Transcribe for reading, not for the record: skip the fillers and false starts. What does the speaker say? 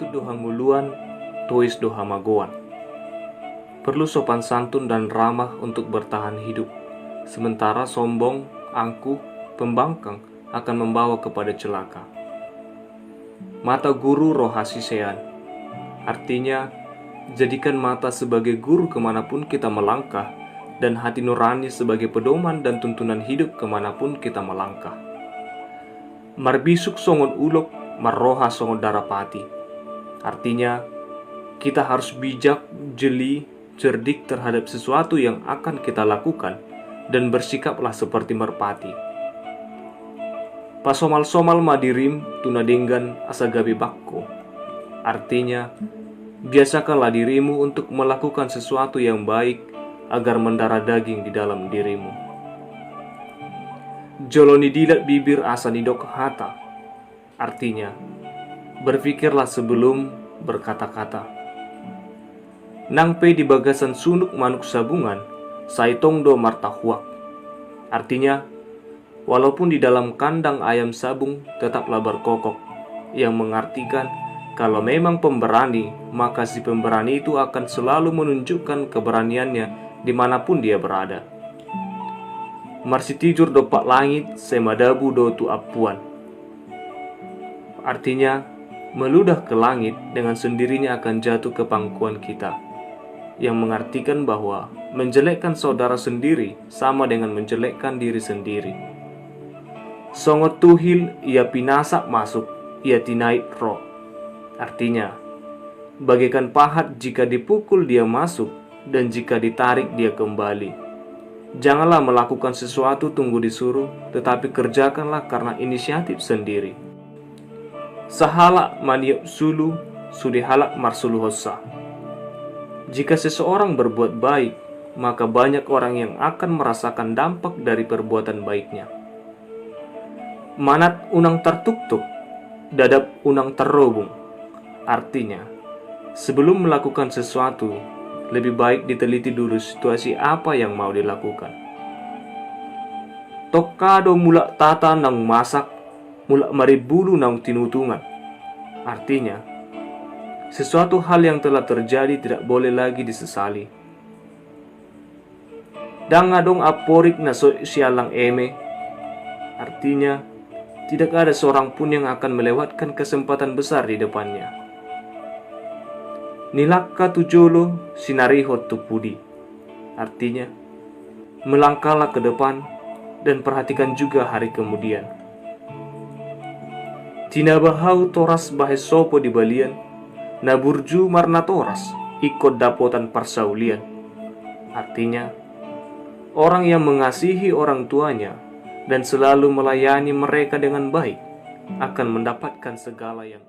Patut doha nguluan, tois doha magoan. Perlu sopan santun dan ramah untuk bertahan hidup. Sementara sombong, angkuh, pembangkang akan membawa kepada celaka. Mata guru roh hasisean. Artinya, jadikan mata sebagai guru kemanapun kita melangkah, dan hati nurani sebagai pedoman dan tuntunan hidup kemanapun kita melangkah. Marbisuk songon ulok, marroha songon darapati. Artinya, kita harus bijak, jeli, cerdik terhadap sesuatu yang akan kita lakukan, dan bersikaplah seperti merpati. Pasomal-somal madirim tunadenggan asagabi bakko. Artinya, biasakanlah dirimu untuk melakukan sesuatu yang baik agar mendarah daging di dalam dirimu. Joloni dilat bibir asa nidok hata. Artinya, berpikirlah sebelum berkata-kata. Nangpe di bagasan sunuk manuk sabungan, saitong do martahuak. Artinya, walaupun di dalam kandang ayam sabung tetaplah berkokok, yang mengartikan kalau memang pemberani, maka si pemberani itu akan selalu menunjukkan keberaniannya dimanapun dia berada. Marsitijur dopak langit, semadabu do tu apuan. Artinya, meludah ke langit dengan sendirinya akan jatuh ke pangkuan kita, yang mengartikan bahwa menjelekkan saudara sendiri sama dengan menjelekkan diri sendiri. Songot tuhil ia pinasak masuk, ia tinait roh. Artinya, bagaikan pahat jika dipukul dia masuk, dan jika ditarik dia kembali. Janganlah melakukan sesuatu tunggu disuruh, tetapi kerjakanlah karena inisiatif sendiri. Sahalak maniop sulu, sudihalak marsulu hossa. Jika seseorang berbuat baik, maka banyak orang yang akan merasakan dampak dari perbuatan baiknya. Manat unang tertuktuk, dadap unang terrobung. Artinya, sebelum melakukan sesuatu, lebih baik diteliti dulu situasi apa yang mau dilakukan. Tokado mulak tata nang masak, mulak maribulu nang tinutungan. Artinya, sesuatu hal yang telah terjadi tidak boleh lagi disesali. Dangadong aporik na sialang eme. Artinya, tidak ada seorang pun yang akan melewatkan kesempatan besar di depannya. Nilakka tujolo sinarihot tupudi. Artinya, melangkahlah ke depan dan perhatikan juga hari kemudian. Tinabahau toras bahesopo di balian, naburju marna toras ikut dapotan parsaulian. Artinya, orang yang mengasihi orang tuanya dan selalu melayani mereka dengan baik akan mendapatkan segala yang